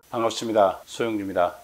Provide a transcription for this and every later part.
반갑습니다. 소영주입니다.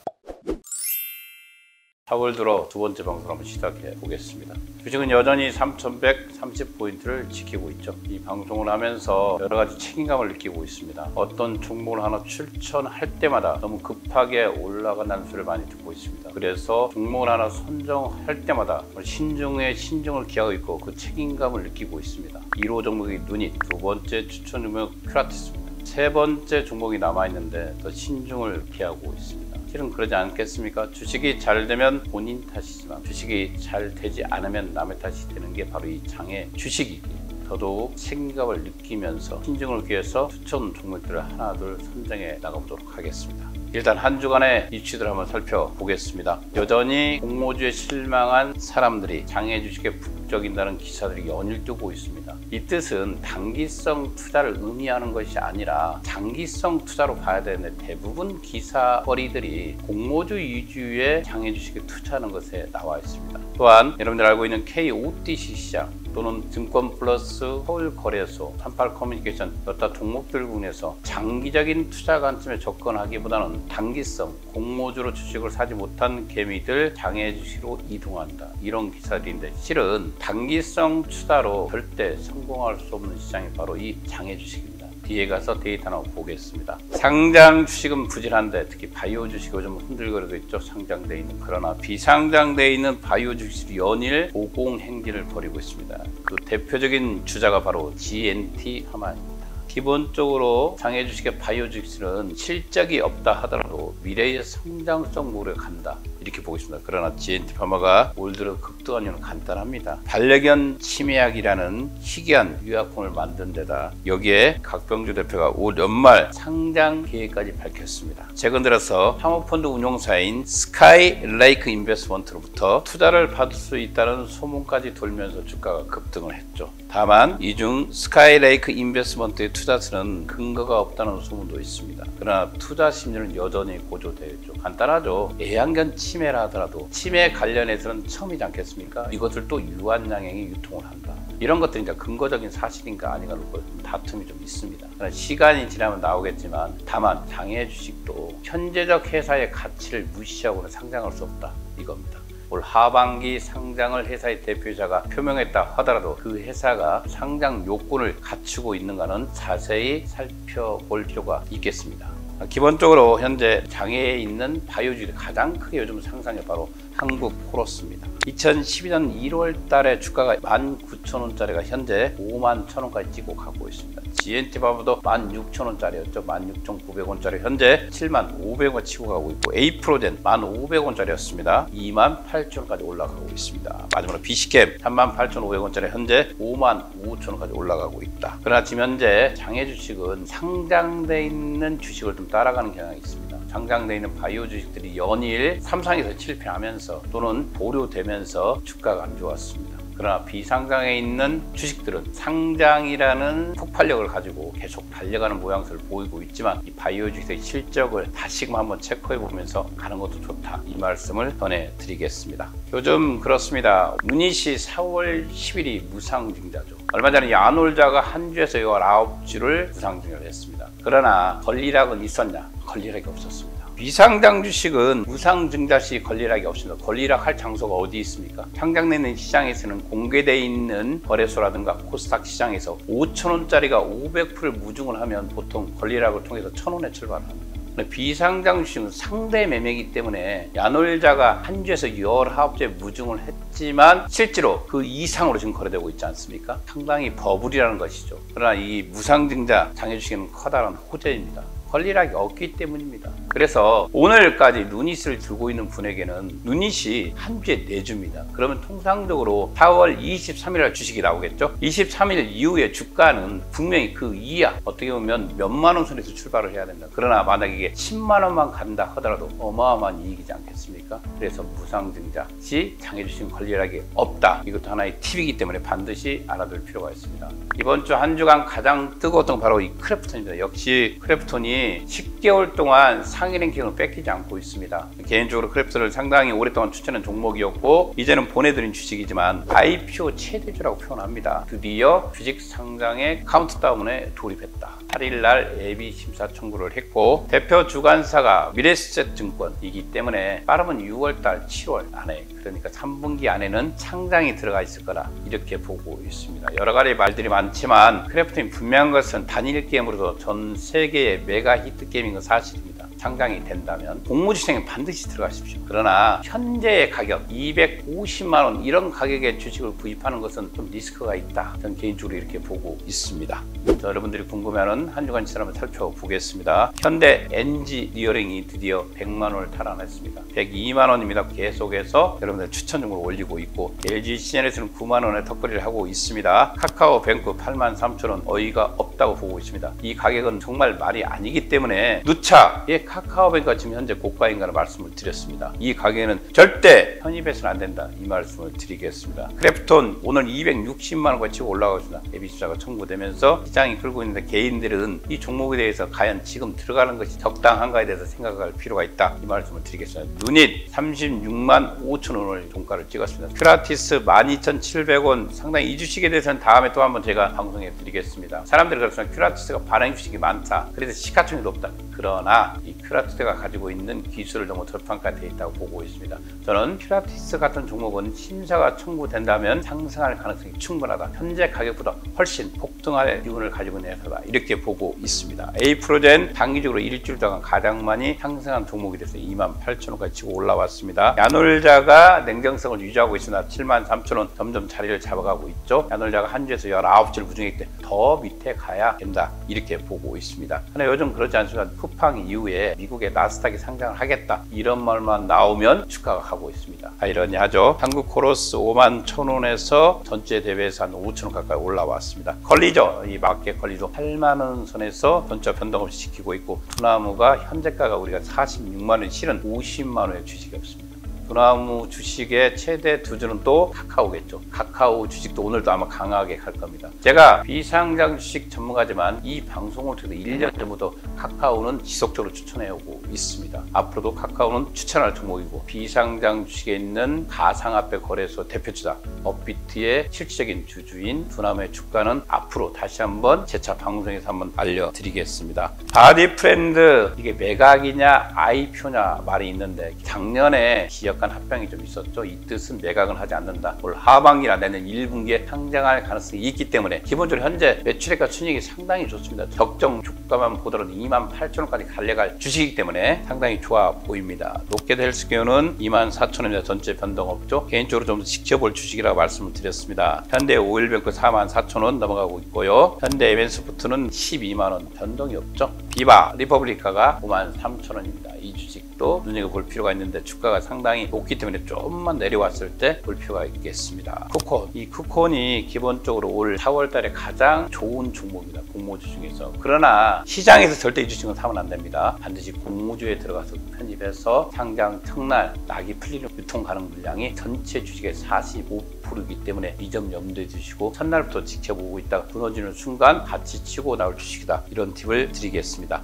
4월 들어 두 번째 방송을 한번 시작해 보겠습니다. 주식은 여전히 3130포인트를 지키고 있죠. 이 방송을 하면서 여러 가지 책임감을 느끼고 있습니다. 어떤 종목을 하나 추천할 때마다 너무 급하게 올라간다는 소리를 많이 듣고 있습니다. 그래서 종목을 하나 선정할 때마다 신중에 신중을 기하고 있고 그 책임감을 느끼고 있습니다. 1호 종목이 누닛, 두 번째 추천 종목 큐라티스입니다. 세 번째 종목이 남아있는데 더 신중을 기하고 있습니다. 실은 그러지 않겠습니까? 주식이 잘 되면 본인 탓이지만 주식이 잘 되지 않으면 남의 탓이 되는 게 바로 이 장의 주식이기에 더더욱 책임감을 느끼면서 신중을 기해서 추천 종목들을 하나 둘 선정해 나가보도록 하겠습니다. 일단 한 주간의 이슈들을 한번 살펴보겠습니다. 여전히 공모주에 실망한 사람들이 장애 주식에 북적인다는 기사들이 연일 뜨고 있습니다. 이 뜻은 단기성 투자를 의미하는 것이 아니라 장기성 투자로 봐야 되는데 대부분 기사거리들이 공모주 위주의 장애 주식에 투자하는 것에 나와 있습니다. 또한 여러분들 알고 있는 KOTC 시장 또는 증권플러스 서울거래소, 38커뮤니케이션 여타 종목들 중에서 장기적인 투자 관점에 접근하기보다는 단기성, 공모주로 주식을 사지 못한 개미들 장애 주식으로 이동한다. 이런 기사들인데 실은 단기성 투자로 절대 성공할 수 없는 시장이 바로 이 장애 주식입니다. 뒤에 가서 데이터 하나 보겠습니다. 상장 주식은 부진한데 특히 바이오 주식이 요즘 흔들거리고 있죠. 상장되어 있는. 그러나 비상장되어 있는 바이오 주식이 연일 고공행진을 벌이고 있습니다. 그 대표적인 주자가 바로 GNT 화만입니다. 기본적으로 장애 주식의 바이오 주식은 실적이 없다 하더라도 미래의 성장성으로 간다 이렇게 보고 있습니다. 그러나 GNT 파마가 올 들어 급등한 이유는 간단합니다. 반려견 치매약이라는 희귀한 유약품을 만든 데다 여기에 각병주 대표가 올 연말 상장 계획까지 밝혔습니다. 최근 들어서 사모펀드 운용사인 스카이레이크 인베스트먼트로부터 투자를 받을 수 있다는 소문까지 돌면서 주가가 급등을 했죠. 다만 이 중 스카이레이크 인베스트먼트의 투자수는 근거가 없다는 소문도 있습니다. 그러나 투자 심리는 여전히 고조되어 있죠. 간단하죠. 애완견 치매라 하더라도 치매 관련해서는 처음이지 않겠습니까? 이것을 또 유한양행이 유통을 한다. 이런 것들이 이제 근거적인 사실인가 아닌가 다툼이 좀 있습니다. 그러나 시간이 지나면 나오겠지만 다만 장애 주식도 현재적 회사의 가치를 무시하고는 상장할 수 없다. 이겁니다. 올 하반기 상장을 회사의 대표자가 표명했다 하더라도 그 회사가 상장 요건을 갖추고 있는가는 자세히 살펴볼 필요가 있겠습니다. 기본적으로 현재 장애에 있는 바이오주식이 가장 크게 요즘 상상해 바로 한국코러스입니다. 2012년 1월 달에 주가가 19,000원짜리가 현재 51,000원까지 찍고 가고 있습니다. GNT 바보도 16,000원짜리였죠. 16,900원짜리 현재 75,000원 치고 가고 있고 에이프로젠 1,500원짜리였습니다. 28,000원까지 올라가고 있습니다. 마지막으로 비시캠 38,500원짜리 현재 55,000원까지 올라가고 있다. 그러나 지금 현재 장애 주식은 상장돼 있는 주식을 좀 따라가는 경향이 있습니다. 상장돼 있는 바이오 주식들이 연일 3상에서 7패하면서 또는 보류되면서 주가가 안 좋았습니다. 그러나 비상장에 있는 주식들은 상장이라는 폭발력을 가지고 계속 달려가는 모양새를 보이고 있지만 이 바이오 주식의 실적을 다시금 한번 체크해 보면서 가는 것도 좋다. 이 말씀을 전해드리겠습니다. 요즘 그렇습니다. 누닛이 4월 10일이 무상증자죠. 얼마 전에 야놀자가 한 주에서 19주를 무상증자를 했습니다. 그러나 권리락은 있었냐? 권리락이 없었습니다. 비상장 주식은 무상증자 시 권리락이 없습니다. 권리락할 장소가 어디 있습니까? 상장되는 시장에서는 공개되어 있는 거래소라든가 코스닥 시장에서 5,000원짜리가 500%를 무증을 하면 보통 권리락을 통해서 1,000원에 출발합니다. 비상장 주식은 상대 매매이기 때문에 야놀자가 한 주에서 19주 무증을 했지만 실제로 그 이상으로 지금 거래되고 있지 않습니까? 상당히 버블이라는 것이죠. 그러나 이 무상증자 장애 주식은 커다란 호재입니다. 권리락이 없기 때문입니다. 그래서 오늘까지 누닛을 들고 있는 분에게는 누닛이 한 주에 4주입니다. 그러면 통상적으로 4월 23일날 주식이 나오겠죠? 23일 이후에 주가는 분명히 그 이하 어떻게 보면 몇만 원 선에서 출발을 해야 된다. 그러나 만약에 이게 10만 원만 간다 하더라도 어마어마한 이익이지 않겠습니까? 그래서 무상증자 시 장애 주식 권리락이 없다. 이것도 하나의 팁이기 때문에 반드시 알아둘 필요가 있습니다. 이번 주 한 주간 가장 뜨거웠던 바로 이 크래프톤입니다. 역시 크래프톤이 크래프톤이 10개월 동안 상위 랭킹을 뺏기지 않고 있습니다. 개인적으로 크래프톤을 상당히 오랫동안 추천한 종목이었고 이제는 보내드린 주식이지만 IPO 최대주라고 표현합니다. 드디어 주식 상장의 카운트다운에 돌입했다. 8일날 예비 심사 청구를 했고 대표 주관사가 미래에셋증권이기 때문에 빠르면 6월달 7월 안에, 그러니까 3분기 안에는 상장이 들어가 있을 거라 이렇게 보고 있습니다. 여러 가지 말들이 많지만 크래프톤이 분명한 것은 단일 게임으로도 전 세계의 메가 히트 게임인 건 사실입니다. 상장이 된다면 공모주식에 반드시 들어가십시오. 그러나 현재의 가격 250만 원 이런 가격의 주식을 구입하는 것은 좀 리스크가 있다. 저는 개인적으로 이렇게 보고 있습니다. 여러분들이 궁금해하는 한 주간 시세 한번 살펴보겠습니다. 현대 엔지니어링이 드디어 100만 원을 탈환했습니다. 102만 원입니다. 계속해서 여러분들 추천 종목을 올리고 있고 LG CNS는 9만 원에 턱걸이를 하고 있습니다. 카카오뱅크 8만 3천 원 어이가 없다고 보고 있습니다. 이 가격은 정말 말이 아니기 때문에 누차의 카카오뱅크가 지금 현재 고가인가를 말씀을 드렸습니다. 이 가격에는 절대 편입해서는 안 된다. 이 말씀을 드리겠습니다. 크래프톤 오늘 260만 원까지 치고 올라가고 있습니다. 예비심사가 청구되면서 시장이 끌고 있는데 개인들은 이 종목에 대해서 과연 지금 들어가는 것이 적당한가에 대해서 생각할 필요가 있다. 이 말씀을 드리겠습니다. 누닛 36만 5천 원을 종가를 찍었습니다. 큐라티스 12,700원 상당히 이 주식에 대해서는 다음에 또 한번 제가 방송해 드리겠습니다. 사람들이 그렇습니다. 큐라티스가 반응 주식이 많다. 그래서 시가총이 높다. 그러나 이 큐라티스가 가지고 있는 기술을 너무 저평가되어 있다고 보고 있습니다. 저는 큐라티스 같은 종목은 심사가 청구된다면 상승할 가능성이 충분하다. 현재 가격보다 훨씬 폭등할 기운을 가지고 있는 회사다. 이렇게 보고 있습니다. 에이프로젠 단기적으로 일주일 동안 가장 많이 상승한 종목이 돼서 28,000원까지 치고 올라왔습니다. 야놀자가 냉정성을 유지하고 있으나 73,000원 점점 자리를 잡아가고 있죠. 야놀자가 한 주에서 19주를 부정했기 때문에 더 밑에 가야 된다. 이렇게 보고 있습니다. 그러나 요즘 그렇지 않습니다. 쿠팡 이후에 미국의 나스닥이 상장을 하겠다. 이런 말만 나오면 주가가 가고 있습니다. 아이러니하죠. 한국 코러스 5만 1,000원에서 전체 대비해서 한 5,000원 가까이 올라왔습니다. 컬리저, 이 마켓 컬리저 8만 원 선에서 전체 변동 없이 지키고 있고 두나무가 현재가가 우리가 46만 원, 실은 50만 원의 주식이 없습니다. 두나무 주식의 최대 두주는 또 카카오겠죠. 카카오 주식도 오늘도 아마 강하게 갈 겁니다. 제가 비상장 주식 전문가지만 이 방송을 통해서 1년 전부터 카카오는 지속적으로 추천해오고 있습니다. 앞으로도 카카오는 추천할 종목이고 비상장 주식에 있는 가상화폐 거래소 대표주자 업비트의 실질적인 주주인 두나무의 주가는 앞으로 다시 한번 재차 방송에서 한번 알려드리겠습니다. 바디프렌드 이게 매각이냐 IPO냐 말이 있는데 작년에 기업간 합병이 좀 있었죠. 이 뜻은 매각은 하지 않는다. 올 하반기나 내년 1분기에 상장할 가능성이 있기 때문에 기본적으로 현재 매출액과 순이익이 상당히 좋습니다. 적정 주가만 보더라도 28,000원까지 달려갈 주식이기 때문에 상당히 좋아 보입니다. 롯데헬스케어는 24,000원입니다. 전체 변동 없죠. 개인적으로 좀 지켜볼 주식이라고 말씀을 드렸습니다. 현대 오일뱅크 44,000원 넘어가고 있고요. 현대 에벤스푸트는 12만원 변동이 없죠. 비바 리퍼블리카가 53,000원입니다. 이 주식도 눈여겨볼 필요가 있는데 주가가 상당히 높기 때문에 조금만 내려왔을 때 볼 필요가 있겠습니다. 쿠콘, 이 쿠콘이 기본적으로 올 4월 달에 가장 좋은 종목입니다. 공모주 중에서. 그러나 시장에서 절대 이 주식은 사면 안 됩니다. 반드시 공모주에 들어가서 편입해서 상장 첫날 낙이 풀리는 유통 가능 물량이 전체 주식의 45%이기 때문에 이 점 염두에 두시고 첫날부터 지켜보고 있다가 무너지는 순간 같이 치고 나올 주식이다. 이런 팁을 드리겠습니다.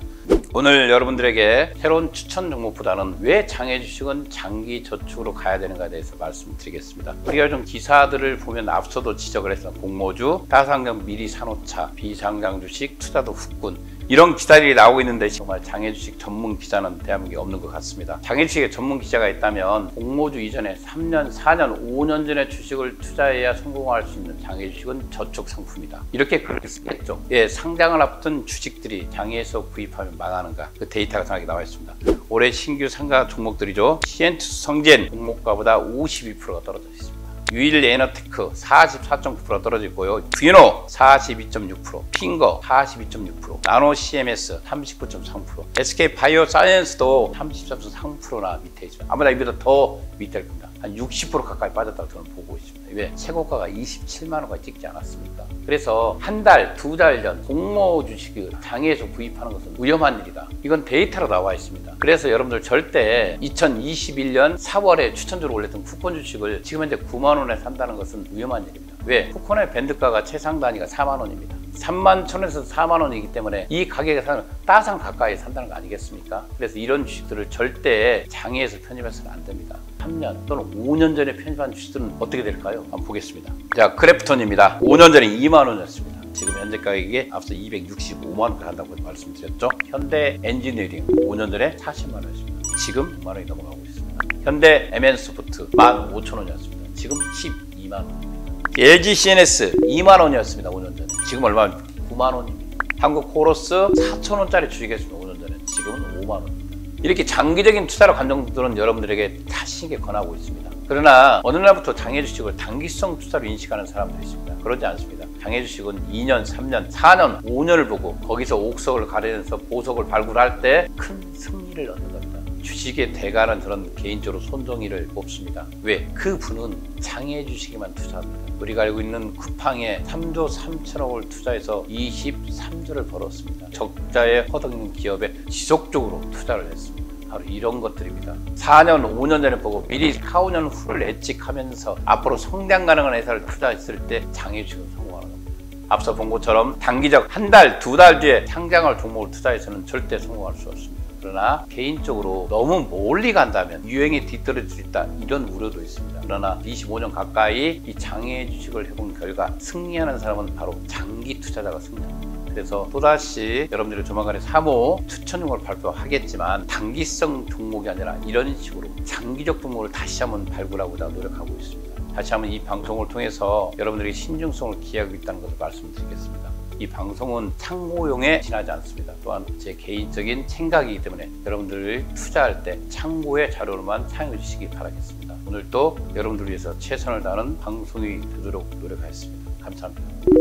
오늘 여러분들에게 새로운 추천 종목보다는 왜 장외 주식은 장기 저축으로 가야 되는가에 대해서 말씀드리겠습니다. 우리가 요즘 기사들을 보면 앞서도 지적을 했던 공모주, 다상장 미리 사놓자, 비상장 주식, 투자도 후끈 이런 기사들이 나오고 있는데 정말 장외 주식 전문 기자는 대한민국에 없는 것 같습니다. 장외 주식에 전문 기자가 있다면 공모주 이전에 3년, 4년, 5년 전에 주식을 투자해야 성공할 수 있는 장외 주식은 저축 상품이다. 이렇게 그렇게 쓰겠죠. 예, 상장을 앞둔 주식들이 장외에서 구입하면 망하는가? 그 데이터가 정확히 나와 있습니다. 올해 신규 상장 종목들이죠. 시엔투스 성젠 공모가보다 52%가 떨어져 있습니다. 유일 에너테크 44.9% 떨어지고요. 뷰노 42.6%, 핑거 42.6%, 나노 CMS 39.3%, SK 바이오사이언스도 33.3%나 밑에 있습니다. 아마도 이보다 더 밑에 겁니다. 한 60% 가까이 빠졌다고 저는 보고 있습니다. 왜? 최고가가 27만 원까지 찍지 않았습니까? 그래서 한 달, 두 달 전 공모 주식을 장외에서 구입하는 것은 위험한 일이다. 이건 데이터로 나와 있습니다. 그래서 여러분들 절대 2021년 4월에 추천주로 올렸던 쿠폰 주식을 지금 현재 9만 원에 산다는 것은 위험한 일입니다. 왜? 쿠폰의 밴드가가 최상 단위가 4만 원입니다. 31,000원에서 4만 원이기 때문에 이 가격에 사면 따상 가까이 산다는 거 아니겠습니까? 그래서 이런 주식들을 절대 장외에서 편입해서는 안 됩니다. 3년 또는 5년 전에 편입한 주식들은 어떻게 될까요? 한번 보겠습니다. 자, 크래프톤입니다. 5년 전에 2만 원이었습니다. 지금 현재 가격이 앞서 265만 원까지 한다고 말씀드렸죠. 현대 엔지니어링 5년 전에 40만 원이었습니다. 지금 5만 원이 넘어가고 있습니다. 현대 MN소프트 15,000원이었습니다. 지금 12만 원. LG CNS 2만 원이었습니다. 5년 전에. 지금 얼마? 9만 원입니다. 한국 코러스 4,000원짜리 주식이었습니다. 5년 전에. 지금은 5만 원입니다. 이렇게 장기적인 투자로 관점들은 여러분들에게 자신 있게 권하고 있습니다. 그러나 어느 날부터 장애 주식을 단기성 투자로 인식하는 사람들이 있습니다. 그러지 않습니다. 장애 주식은 2년, 3년, 4년, 5년을 보고 거기서 옥석을 가려내서 보석을 발굴할 때 큰 승리를 얻는 겁니다. 주식의 대가는 저는 개인적으로 손정희를 뽑습니다. 왜? 그 분은 장애 주식에만 투자합니다. 우리가 알고 있는 쿠팡에 3조 3천억을 투자해서 23조를 벌었습니다. 적자에 허덕이는 기업에 지속적으로 투자를 했습니다. 바로 이런 것들입니다. 4년, 5년 전에 보고 미리 4, 5년 후를 예측하면서 앞으로 성장 가능한 회사를 투자했을 때 장애 주식은 성공하는 겁니다. 앞서 본 것처럼 단기적 한 달, 두 달 뒤에 상장할 종목을 투자해서는 절대 성공할 수 없습니다. 그러나 개인적으로 너무 멀리 간다면 유행에 뒤떨어질 수 있다, 이런 우려도 있습니다. 그러나 25년 가까이 이 장애 주식을 해본 결과 승리하는 사람은 바로 장기 투자자가 승리합니다. 그래서 또다시 여러분들이 조만간에 사모 추천 종목을 발표하겠지만 단기성 종목이 아니라 이런 식으로 장기적 종목을 다시 한번 발굴하고자 노력하고 있습니다. 다시 한번 이 방송을 통해서 여러분들에게 신중성을 기하고 있다는 것을 말씀드리겠습니다. 이 방송은 참고용에 지나지 않습니다. 또한 제 개인적인 생각이기 때문에 여러분들을 투자할 때 참고의 자료로만 사용해 주시기 바라겠습니다. 오늘도 여러분들을 위해서 최선을 다하는 방송이 되도록 노력하겠습니다. 감사합니다.